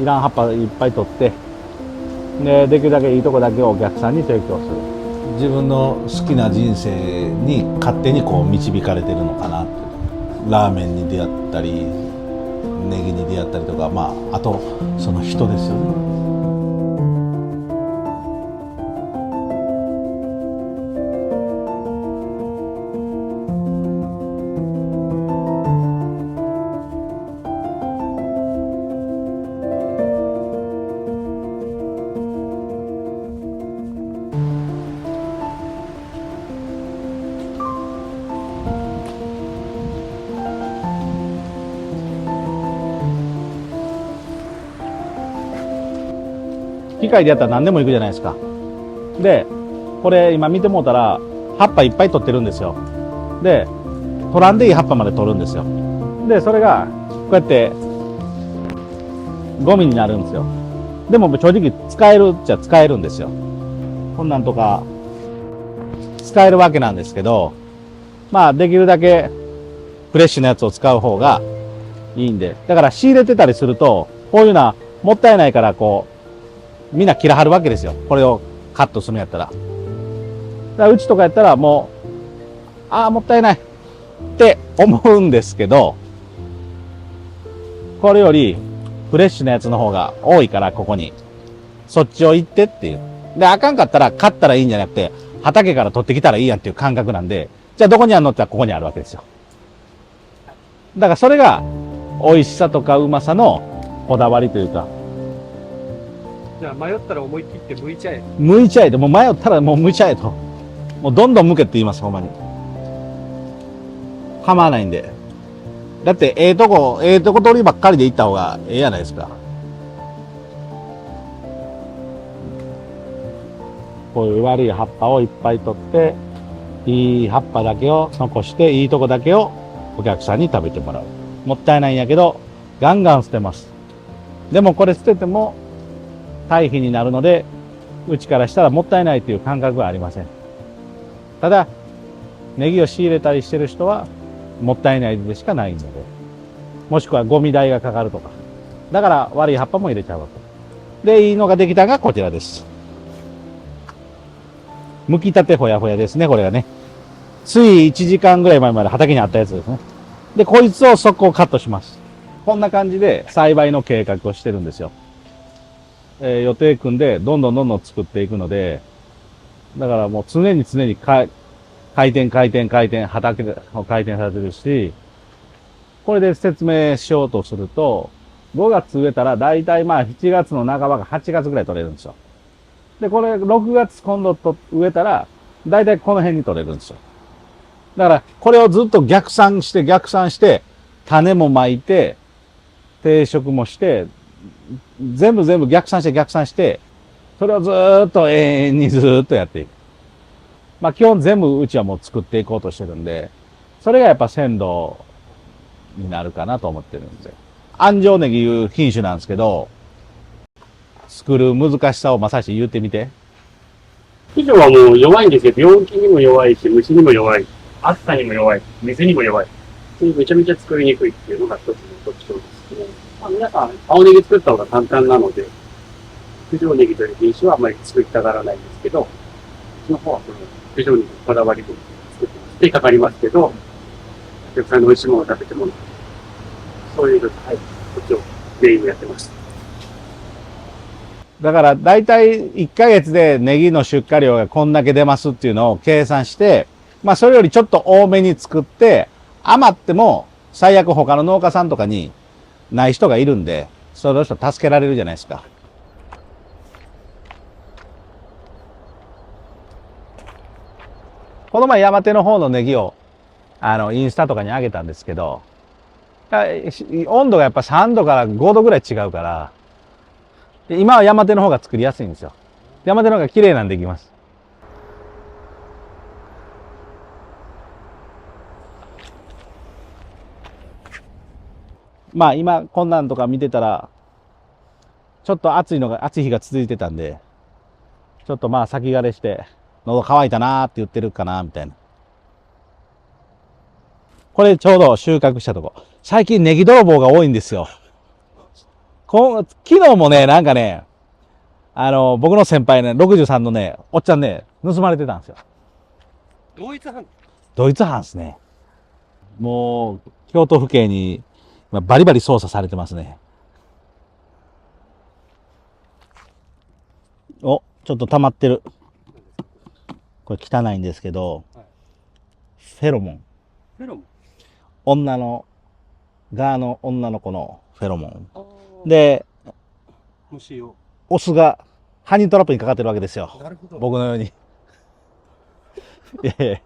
いらん葉っぱいっぱい取って、でできるだけいいとこだけをお客さんに提供する。自分の好きな人生に勝手にこう導かれてるのかなって。ラーメンに出会ったりネギに出会ったりとか、まああとその人ですよね。機械でやったら何でもいくじゃないですか。で、これ今見てもうたら葉っぱいっぱい取ってるんですよ。で、取らんでいい葉っぱまで取るんですよ。で、それがこうやってゴミになるんですよ。でも正直使えるっちゃ使えるんですよ。こんなんとか使えるわけなんですけど、まあできるだけフレッシュなやつを使う方がいいんで。だから仕入れてたりすると、こういうのはもったいないからこう、みんな切らはるわけですよ。これをカットするんやったら。だからうちとかやったらもう、ああ、もったいないって思うんですけど、これよりフレッシュなやつの方が多いから、ここに。そっちを行ってっていう。で、あかんかったら買ったらいいんじゃなくて、畑から取ってきたらいいやんっていう感覚なんで、じゃあどこにあるのって言ったらここにあるわけですよ。だからそれが美味しさとかうまさのこだわりというか。じゃあ迷ったら思い切って剥いちゃえ。剥いちゃえと、もう迷ったらもう剥いちゃえと。もうどんどん剥けって言います、ほんまに。構わないんで。だってええとこ取りばっかりで行った方がええやないですか。こういう悪い葉っぱをいっぱい取って、いい葉っぱだけを残して、いいとこだけをお客さんに食べてもらう。もったいないんやけど、ガンガン捨てます。でもこれ捨てても堆肥になるので、うちからしたらもったいないという感覚はありません。ただ、ネギを仕入れたりしてる人は、もったいないでしかないので。もしくはゴミ代がかかるとか。だから悪い葉っぱも入れちゃうわけ。で、いいのができたのがこちらです。剥きたてほやほやですね、これがね。つい1時間ぐらい前まで畑にあったやつですね。で、こいつを速攻カットします。こんな感じで栽培の計画をしてるんですよ。予定組んでどんどん作っていくので、だからもう常に回転、畑を回転されてるし、これで説明しようとすると、5月植えたら大体まあ7月の半ばか8月ぐらい取れるんですよ。で、これ6月今度と植えたら、大体この辺に取れるんですよ。だから、これをずっと逆算して、種もまいて、定食もして、全部逆算して、それをずーっと永遠にずーっとやっていく。まあ基本全部うちはもう作っていこうとしてるんで、それがやっぱ鮮度になるかなと思ってるんで。安城ネギいう品種なんですけど、作る難しさをまさし言ってみて。肥料はもう弱いんですよ。病気にも弱いし、虫にも弱い。暑さにも弱い。水にも弱い。めちゃめちゃ作りにくいっていうのが一つの特徴ですね。まあ、皆さん、青ネギ作った方が簡単なので、九条ネギという品種はあまり作りたがらないんですけど、その方はその九条ネギのこだわりで作ってます。手かかりますけど、お客さんに美味しいものを食べてもらう。そういうので、はい、こっちをメインでやってます。だから大体1ヶ月でネギの出荷量がこんだけ出ますっていうのを計算して、まあそれよりちょっと多めに作って、余っても最悪他の農家さんとかにない人がいるんで、その人助けられるじゃないですか。この前山手の方のネギをインスタとかに上げたんですけど、温度がやっぱ3度から5度ぐらい違うから、今は山手の方が作りやすいんですよ。山手の方が綺麗なんできます。まあ今こんなんとか見てたら、ちょっと暑い日が続いてたんで、ちょっとまあ先枯れして、喉乾いたなーって言ってるかなみたいな。これちょうど収穫したとこ。最近ネギ泥棒が多いんですよ。昨日もね、なんかね、僕の先輩ね、63のね、おっちゃんね、盗まれてたんですよ。同一犯。ドイツ犯ですね。もう、京都府警に今バリバリ捜査されてますね。お、ちょっと溜まってる。これ汚いんですけど、はい、フェロモン。フェロモン。女の女の子のフェロモン。で、で、虫を。オスがハニートラップにかかってるわけですよ。なるほど。僕のように。いやいや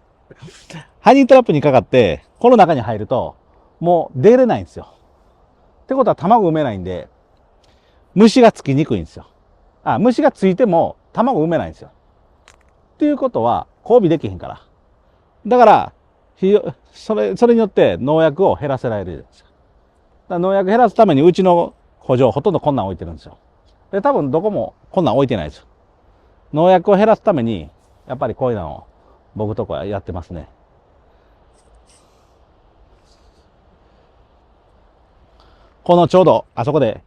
ハニートラップにかかって、この中に入ると、もう出れないんですよ。ってことは卵産めないんで、虫がつきにくいんですよ。虫がついても卵産めないんですよ。っていうことは、交尾できへんから。だから、それによって農薬を減らせられるんですよ。だから農薬減らすためにうちの工場ほとんどこんなん置いてるんですよ。で、多分どこもこんなん置いてないですよ。農薬を減らすために、やっぱりこういうのを僕とこはやってますね。このちょうどあそこで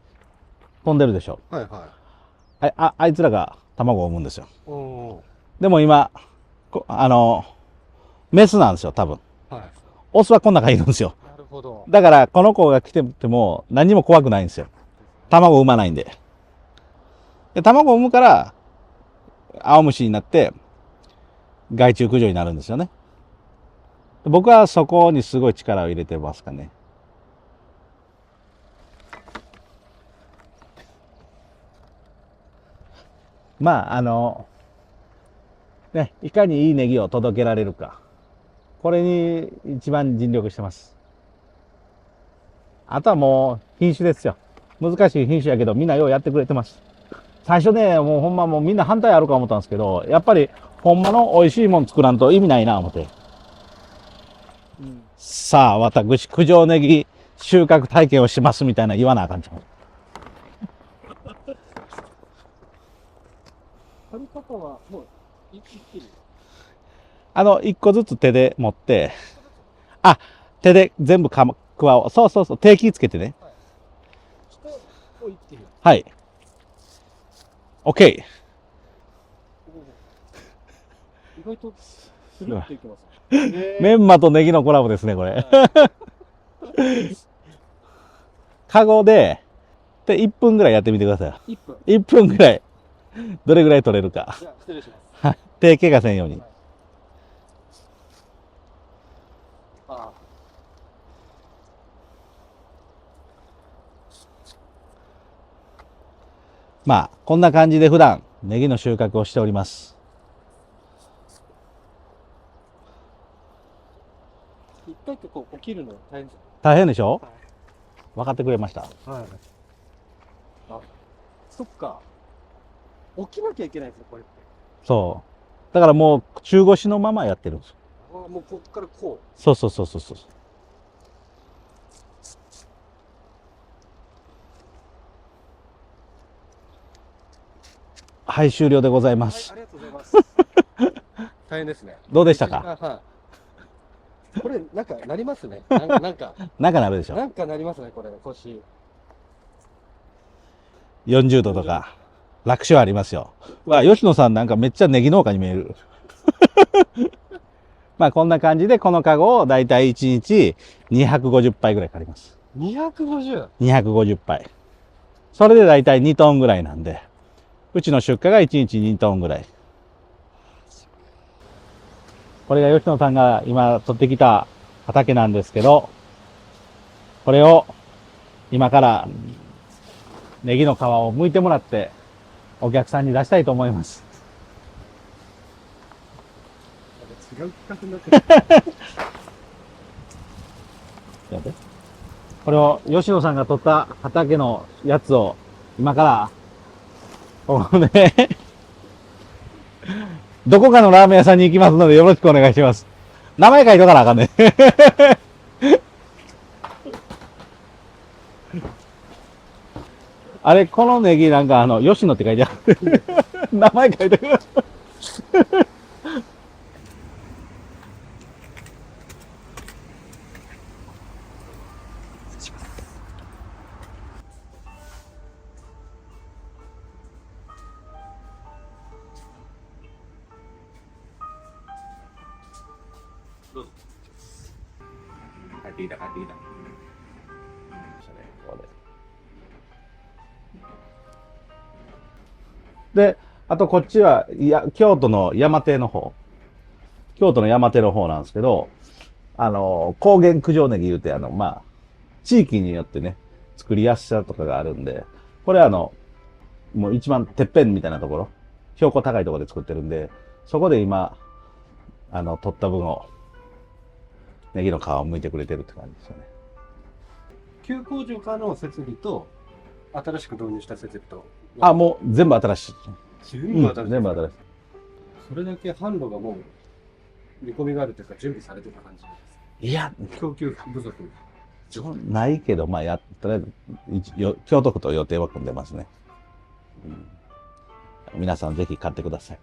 飛んでるでしょ。はいはい。あいつらが卵を産むんですよ。おでも今、メスなんですよ、多分。はい。オスはこん中いるんですよ。なるほど。だから、この子が来ても何にも怖くないんですよ。卵を産まないんで。で、卵を産むから、青虫になって、害虫駆除になるんですよね。僕はそこにすごい力を入れてますかね。まあ、ね、いかにいいネギを届けられるか。これに一番尽力してます。あとはもう品種ですよ。難しい品種やけどみんなようやってくれてます。最初ね、もうほんまもうみんな反対あるか思ったんですけど、やっぱりほんまの美味しいもん作らんと意味ないな思って。さあ、私、九条ネギ収穫体験をしますみたいな言わなあかんちゃう。刈り方はもう一気に。一個ずつ手で持って、手で全部皮を、そうそうそう、定期つけてね。下を一気に。はい。OK。意外とスルッといきます。メンマとネギのコラボですね、これ。カゴで、1分ぐらいやってみてください。1分。1分ぐらい。どれぐらい取れるか。じゃあ失礼します。はい。手怪我せんように。あまあ、こんな感じで普段、ネギの収穫をしております。一回ってこう起きるの大変です。大変でしょ？分かってくれました。はい。あ、そっか。起きなきゃいけないですね、これって。そう。だからもう、中腰のままやってるんですよ。あ、もうこっからこそうそうそうそうそう。はい、終了でございまう。はい、す。ありがとうございます。大変ですね。どうでしたか？はい。これ、なんか、なりますね。なんか、なんかなるでしょ？なんかなりますね、これ、腰。 40度とか、楽勝ありますよ。わ、吉野さんなんかめっちゃネギ農家に見える。まあこんな感じで、このカゴをだいたい1日250杯ぐらい借ります。250。250杯。それでだいたい2トンぐらいなんで、うちの出荷が1日2トンぐらい。これが吉野さんが今取ってきた畑なんですけど、これを今からネギの皮を剥いてもらってお客さんに出したいと思います。違う企画になってる。やってこれを吉野さんが取った畑のやつを今からここねどこかのラーメン屋さんに行きますのでよろしくお願いします。名前書いとかなあかんね。あれ、このネギなんか吉野って書いてある。名前書いてくる。帰ってきた帰ってきた。で、あとこっちは、京都の山手の方。京都の山手の方なんですけど、高原九条ネギ言うて、地域によってね、作りやすさとかがあるんで、これもう一番てっぺんみたいなところ、標高高いところで作ってるんで、そこで今、取った分を、ネギの皮を剥いてくれてるって感じですよね。旧工場からの設備と、新しく導入した設備と。もう全部新しい。全部新しい。全部新しい。それだけ販路がもう見込みがあるというか準備されてた感じなんです。いや、供給不足。ないけど、とりあえず、京都府と予定は組んでますね。皆さんぜひ買ってください。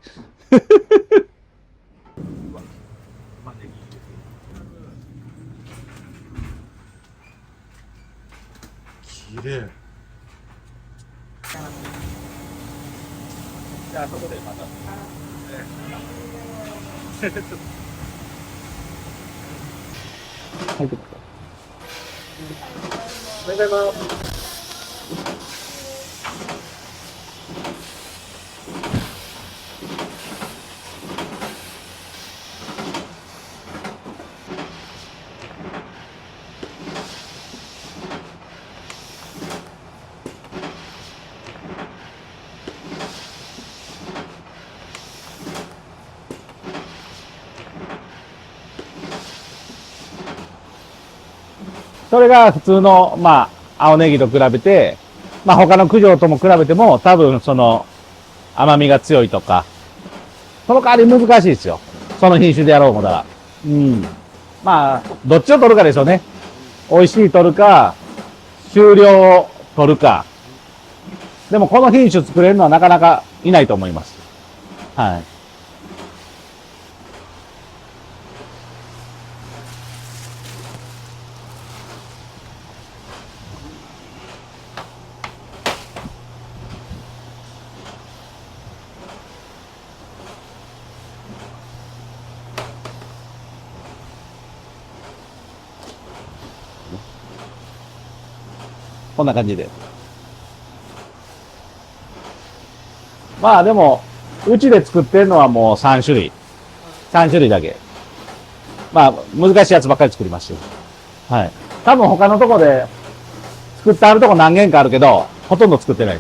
綺麗。じゃあ、そこでまた。入ってください。おはようございます。それが普通の、青ネギと比べて、他の九条とも比べても、多分甘みが強いとか、その代わり難しいですよ。その品種でやろう思ったら。どっちを取るかですよね。美味しい取るか、収量を取るか。でもこの品種作れるのはなかなかいないと思います。はい。こんな感じで。でも、うちで作ってるのはもう3種類。3種類だけ。難しいやつばっかり作りますよ。はい。多分他のとこで作ってあるとこ何軒かあるけど、ほとんど作ってない。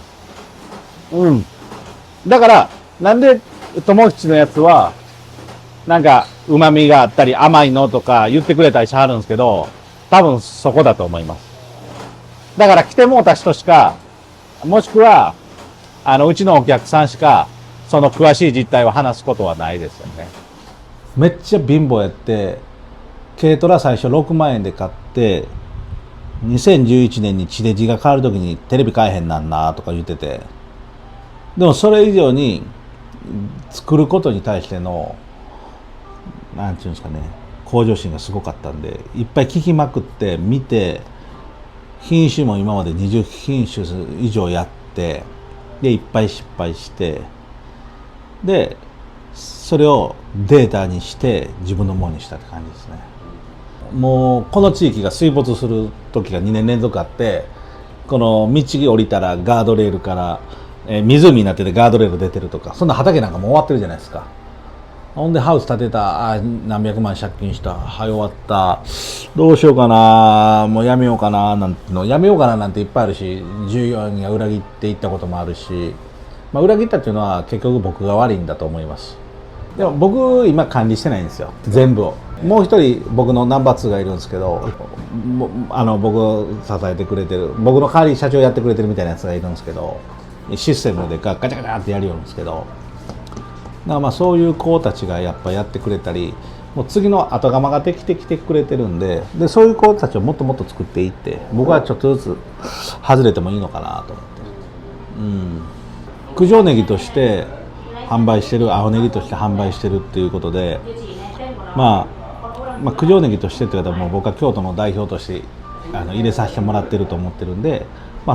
だから、なんで、友吉のやつは、旨味があったり甘いのとか言ってくれたりしはるんですけど、多分そこだと思います。だから来てもうた人しか、もしくは、うちのお客さんしか、その詳しい実態を話すことはないですよね。めっちゃ貧乏やって、軽トラ最初6万円で買って、2011年に地デジが変わるときにテレビ買えへんなんなとか言ってて、でもそれ以上に作ることに対しての、なんていうんですかね、向上心がすごかったんで、いっぱい聞きまくって見て、品種も今まで20品種以上やって、で、いっぱい失敗して、で、それをデータにして自分のものにしたって感じですね。もうこの地域が水没する時が2年連続あって、この道降りたらガードレールから、湖になっててガードレール出てるとか、そんな畑なんかもう終わってるじゃないですか。ほんでハウス建てた、何百万借金した、はい終わった、どうしようかな、もうやめようかななんての、やめようかななんていっぱいあるし、従業員が裏切っていったこともあるし、裏切ったっていうのは結局僕が悪いんだと思います。でも僕今管理してないんですよ、全部を。もう一人僕のナンバー2がいるんですけど、僕を支えてくれてる、僕の代わり社長やってくれてるみたいなやつがいるんですけど、システムでガチャガチャってやるようんですけど、そういう子たちがやっぱやってくれたり、もう次の後釜ができてきてくれてるんで、そういう子たちをもっともっと作っていって、僕はちょっとずつ外れてもいいのかなと思って。九条ネギとして販売してる、青ネギとして販売してるっていうことで、九条ネギとしてっていう方も僕は京都の代表として入れさせてもらってると思ってるんで、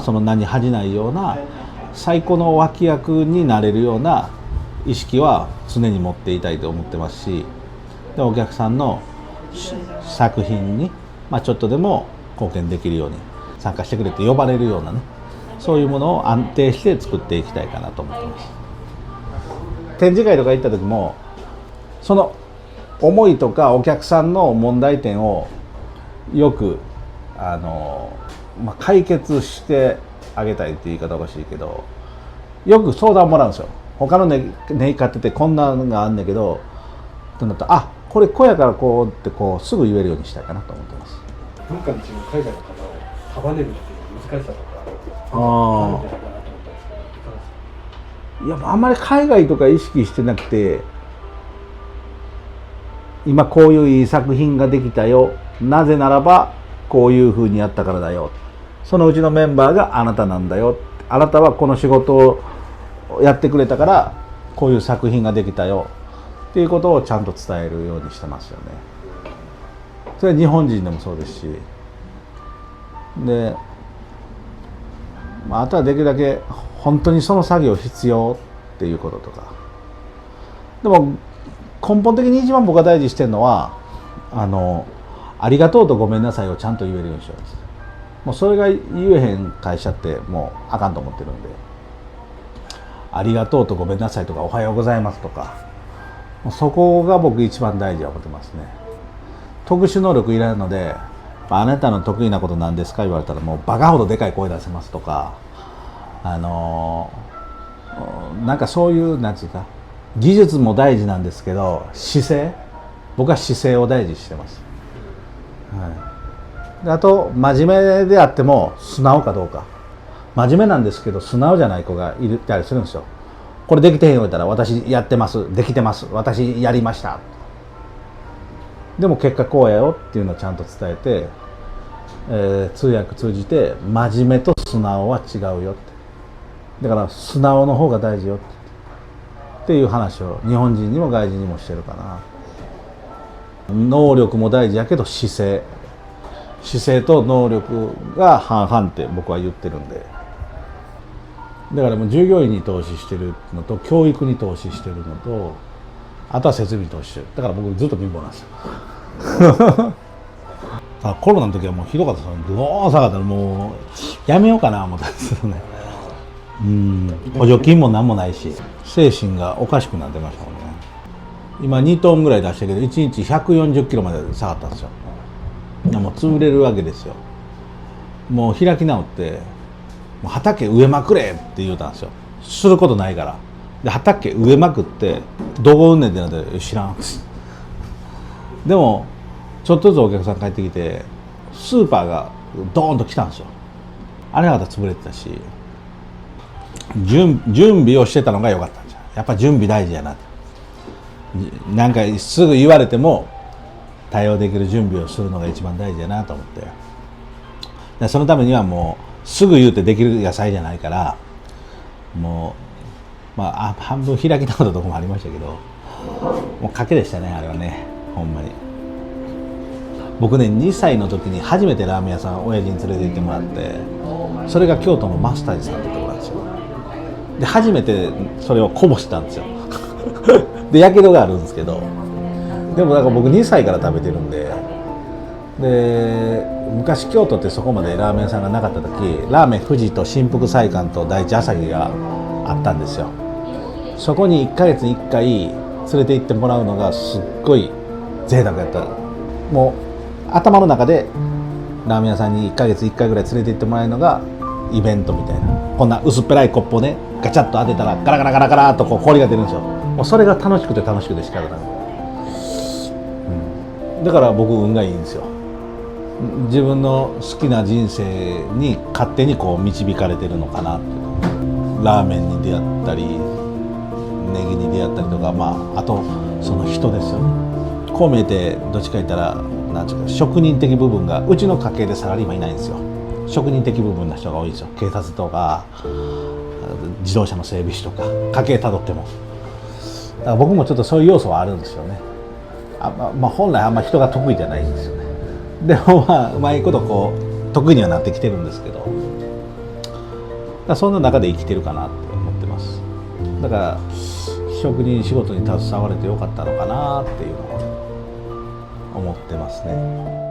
その名に恥じないような最高の脇役になれるような意識は常に持っていたいと思ってますし、でお客さんの作品に、ちょっとでも貢献できるように参加してくれって呼ばれるようなね、そういうものを安定して作っていきたいかなと思ってます。展示会とか行った時もその思いとかお客さんの問題点をよく解決してあげたいっていう言い方おかしいけど、よく相談もらうんですよ。他のネギ買っててこんなのがあんねんけどってなったら、あ、これこうやからこうってこうすぐ言えるようにしたいかなと思ってます。文化に違う海外の方を束ねるっていう難しさとかあるんじゃないかなと思ったんですけど、いかがですか？いや、あんまり海外とか意識してなくて、今こういういい作品ができたよ、なぜならばこういうふうにやったからだよ、そのうちのメンバーがあなたなんだよ、あなたはこの仕事をやってくれたからこういう作品ができたよっていうことをちゃんと伝えるようにしてますよね。それは日本人でもそうですし、で、あとはできるだけ本当にその作業必要っていうこととか。でも根本的に一番僕が大事にしてるのはありがとうとごめんなさいをちゃんと言えるようにしてます。もうそれが言えへん会社ってもうあかんと思ってるんで、ありがとうとごめんなさいとかおはようございますとか、もうそこが僕一番大事だと思ってますね。特殊能力いらないので、あなたの得意なことなんですか言われたらもうバカほどでかい声出せますとか、なんかそういうなんつうか技術も大事なんですけど、僕は姿勢を大事にしてます。はい、であと真面目であっても素直かどうか。真面目なんですけど素直じゃない子がいたりするんですよ。これできてへん言われたら、私やってます、できてます、私やりました、でも結果こうやよっていうのをちゃんと伝えて、通訳通じて真面目と素直は違うよって、だから素直の方が大事よっていう話を日本人にも外人にもしてるかな。能力も大事やけど姿勢と能力が半々って僕は言ってるんで、だからもう従業員に投資してるのと教育に投資してるのと、あとは設備に投資してる。だから僕ずっと貧乏なんですよコロナの時はもうひどかったです。どう下がったらもうやめようかな思ったんですよね。補助金も何もないし、精神がおかしくなってましたもんね。今2トンぐらい出したけど1日140キロまで下がったんですよ。もう潰れるわけですよ。もう開き直ってもう畑植えまくれって言うたんですよ。することないから。で畑植えまくってどこ売んねんってなって知らんでもちょっとずつお客さん帰ってきてスーパーがドーンと来たんですよ。あれなかったら潰れてたし、準備をしてたのが良かったんじゃん。やっぱ準備大事やなって。なんかすぐ言われても対応できる準備をするのが一番大事やなと思って、でそのためにはもうすぐ言うてできる野菜じゃないから、もう半分開き直ったところもありましたけど、もう賭けでしたねあれはね。ほんまに僕ね2歳の時に初めてラーメン屋さん親父に連れて行ってもらって、それが京都のマスタージさんってところなんですよ。で初めてそれをこぼしたんですよでやけどがあるんですけど、でもなんか僕2歳から食べてるんで、昔京都ってそこまでラーメン屋さんがなかった時、ラーメン富士と新福菜館と第一朝日があったんですよ。そこに1ヶ月に1回連れて行ってもらうのがすっごい贅沢やった。もう頭の中でラーメン屋さんに1ヶ月1回ぐらい連れて行ってもらえるのがイベントみたいな。こんな薄っぺらいコップをねガチャッと当てたらガラガラガラガラとこう氷が出るんですよ。もうそれが楽しくて楽しくて仕方ない、だから僕運がいいんですよ。自分の好きな人生に勝手にこう導かれてるのかなって。ラーメンに出会ったりネギに出会ったりとか、あとその人ですよね。こう見えてどっちか言ったらなんていうか職人的部分が、うちの家系でサラリーマンいないんですよ。職人的部分の人が多いんですよ。警察とか自動車の整備士とか家系たどっても。だから僕もちょっとそういう要素はあるんですよね。本来あんま人が得意じゃないんですよね。でもうまいことこう得意にはなってきてるんですけど、だからそんな中で生きてるかなって思ってます。だから職人仕事に携われてよかったのかなっていうのは思ってますね。